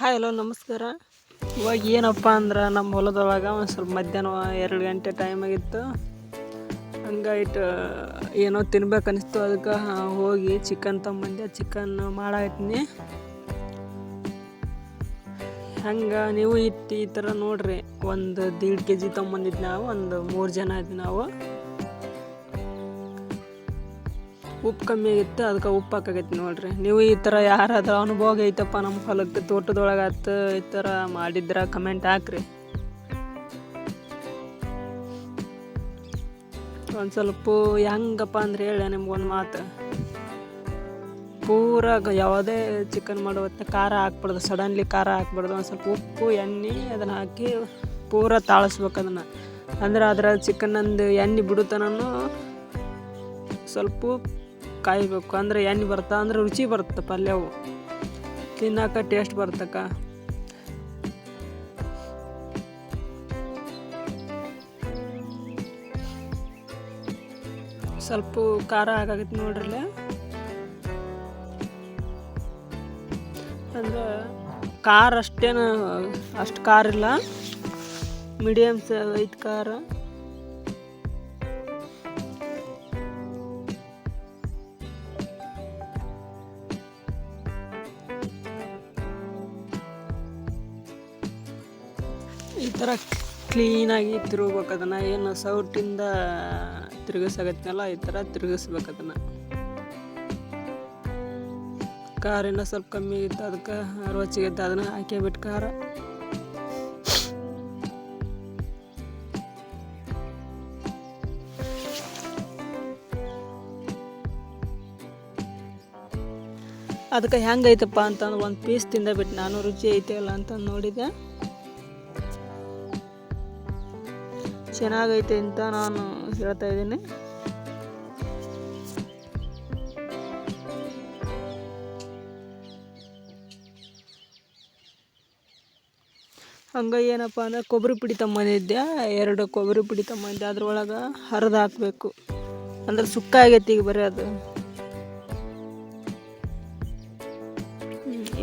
Hi hello ನಮಸ್ಕಾರ. ಇವಾಗ ಏನಪ್ಪ ಅಂದ್ರೆ ನಮ್ಮ ಹೊಲದೊಳಗೆ ಒಂದು ಸ್ವಲ್ಪ ಮಧ್ಯಾಹ್ನ 2 ಗಂಟೆ ಟೈಮ್ ಆಗಿತ್ತು. ಹಂಗಾಯ್ತು ಏನೋ ತಿನ್ಬೇಕು ಅನಿಸ್ತು. ಅದಕ್ಕೆ ಹೋಗಿ ಚಿಕನ್ ತೊಗೊಂಬಂದೆ. ಚಿಕನ್ ಮಾಡಾಕತ್ತೀನಿ. ಹಂಗೆ ನೀವು ಈ ಥರ ನೋಡ್ರಿ, ಒಂದು 1.5 kg ತೊಗೊಂಬಂದಿದ್ದು ನಾವು. ಒಂದು 3 ಜನ ಇದ್ವಿ ನಾವು. ಉಪ್ಪು ಕಮ್ಮಿ ಆಗಿತ್ತು, ಅದಕ್ಕೆ ಉಪ್ಪು ಹಾಕಾಗೈತಿ ನೋಡ್ರಿ. ನೀವು ಈ ಥರ ಯಾರಾದ್ರೂ ಅನುಭವ ಐತಪ್ಪ ನಮ್ಮ ಹೊಲಕ್ಕೆ ತೋಟದೊಳಗೆ ಆತು ಈ ಥರ ಮಾಡಿದ್ರೆ ಕಮೆಂಟ್ ಹಾಕ್ರಿ. ಒಂದು ಸ್ವಲ್ಪ ಹೆಂಗಪ್ಪ ಅಂದ್ರೆ ಹೇಳಿ ನಿಮ್ಗೊಂದು ಮಾತು. ಪೂರ ಯಾವುದೇ ಚಿಕನ್ ಮಾಡುವತ್ತ ಖಾರ ಹಾಕ್ಬಾರ್ದು, ಸಡನ್ಲಿ ಖಾರ ಹಾಕ್ಬಾರ್ದು. ಒಂದು ಸ್ವಲ್ಪ ಉಪ್ಪು ಎಣ್ಣೆ ಅದನ್ನು ಹಾಕಿ ಪೂರ ತಾಳಿಸ್ಬೇಕು ಅದನ್ನು. ಅಂದ್ರೆ ಅದರ ಚಿಕನ್ನಂದು ಎಣ್ಣೆ ಬಿಡುತ್ತನೂ ಸ್ವಲ್ಪ ಕಾಯಬೇಕು. ಅಂದರೆ ಎಣ್ಣೆ ಬರ್ತಾ ಅಂದ್ರೆ ರುಚಿ ಬರುತ್ತೆ, ಪಲ್ಯವು ತಿನ್ನೋಕೆ ಟೇಸ್ಟ್ ಬರ್ತಕ್ಕ. ಸ್ವಲ್ಪ ಖಾರ ಹಾಕಾಗೈತಿ ನೋಡ್ರಲ್ಲ. ಅಂದ್ರೆ ಖಾರ ಅಷ್ಟು ಖಾರ ಇಲ್ಲ, ಮೀಡಿಯಮ್ಸ್ ಐತೆ ಖಾರ. ಈ ಥರ ಕ್ಲೀನಾಗಿ ತಿರುಗ್ಬೇಕು ಅದನ್ನು. ಏನು ಸೌಟಿಂದ ತಿರುಗಿಸಾಗತ್ತಲ್ಲ, ಈ ಥರ ತಿರುಗಿಸ್ಬೇಕು ಅದನ್ನು. ಖಾರಿನ ಸ್ವಲ್ಪ ಕಮ್ಮಿ ಇತ್ತು, ಅದಕ್ಕೆ ರುಚಿಗಿತ್ತು. ಅದನ್ನು ಹಾಕಿಬಿಟ್ಟು ಖಾರ ಅದಕ್ಕೆ ಹೆಂಗೈತಪ್ಪ ಅಂತಂದ್ರೆ ಒಂದು ಪೀಸ್ ತಿಂದಬಿಟ್ಟು ನಾನು ರುಚಿ ಐತೆ ಇಲ್ಲ ಅಂತ ನೋಡಿದೆ. ಚೆನ್ನಾಗೈತೆ ಅಂತ ನಾನು ಹೇಳ್ತಾ ಇದ್ದೀನಿ. ಹಂಗೆ ಏನಪ್ಪ ಅಂದ್ರೆ ಕೊಬ್ಬರಿ ಪುಡಿ ತೊಗೊಂಬಂದಿದ್ದೆ. 2 ಕೊಬ್ಬರಿ ಪುಡಿ ತೊಗೊಂಬಂದೆ. ಅದ್ರೊಳಗೆ ಹರಿದು ಹಾಕಬೇಕು. ಅಂದ್ರೆ ಸುಕ್ಕ ಆಗೈತಿ ಈಗ ಬರೀ ಅದು.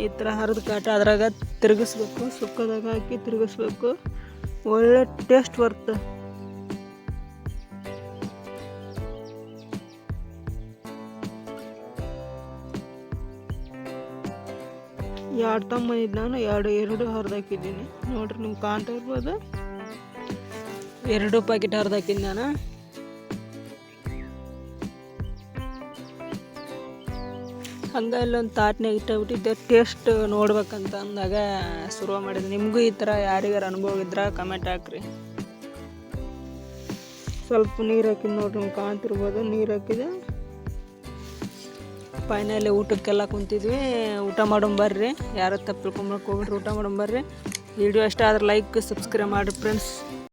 ಈ ಥರ ಹರಿದು ಕಾಟ ಅದ್ರಾಗ ತಿರುಗಿಸ್ಬೇಕು. ಸುಕ್ಕದಾಗ ಹಾಕಿ ತಿರುಗಿಸ್ಬೇಕು, ಒಳ್ಳೆ ಟೇಸ್ಟ್ ಬರುತ್ತೆ. ಎರಡು ತೊಗೊಂಬಂದಿದ್ದು ನಾನು. ಎರಡು ಹರಿದು ಹಾಕಿದ್ದೀನಿ ನೋಡ್ರಿ, ನಿಮ್ಗೆ ಕಾಣ್ತಾ ಇರ್ಬೋದು. 2 ಪ್ಯಾಕೆಟ್ ಹರಿದು ಹಾಕಿದ್ದು ನಾನು. ಹಂಗೆ ಇಲ್ಲೊಂದು ತಾಟ್ನಾಗ ಇಟ್ಟಾಗ್ಬಿಟ್ಟಿದ್ದೆ. ಟೇಸ್ಟ್ ನೋಡ್ಬೇಕಂತ ಅಂದಾಗ ಶುರು ಮಾಡಿದೆ. ನಿಮಗೂ ಈ ಥರ ಯಾರಿಗಾರು ಅನುಭವ ಇದ್ರೆ ಕಮೆಂಟ್ ಹಾಕ್ರಿ. ಸ್ವಲ್ಪ ನೀರು ಹಾಕಿದ್ದು ನೋಡ್ರಿ, ನಿಮ್ಗೆ ಕಾಣ್ತಿರ್ಬೋದು. ನೀರು ಹಾಕಿದೆ. ಫೈನಲಿ ಊಟಕ್ಕೆಲ್ಲ ಕುಂತಿದ್ವಿ. ಊಟ ಮಾಡೋಂಬರ್ರಿ, ಯಾರು ತಪ್ಪು ತಿಳ್ಕೊಂಬರಕ್ಕೆ ಹೋಗ್ಬಿಟ್ರಿ. ಊಟ ಮಾಡೋಂಬರ್ರಿ. ವಿಡಿಯೋ ಇಷ್ಟ ಆದ್ರೆ ಲೈಕ್ ಸಬ್ಸ್ಕ್ರೈಬ್ ಮಾಡಿರಿ ಫ್ರೆಂಡ್ಸ್.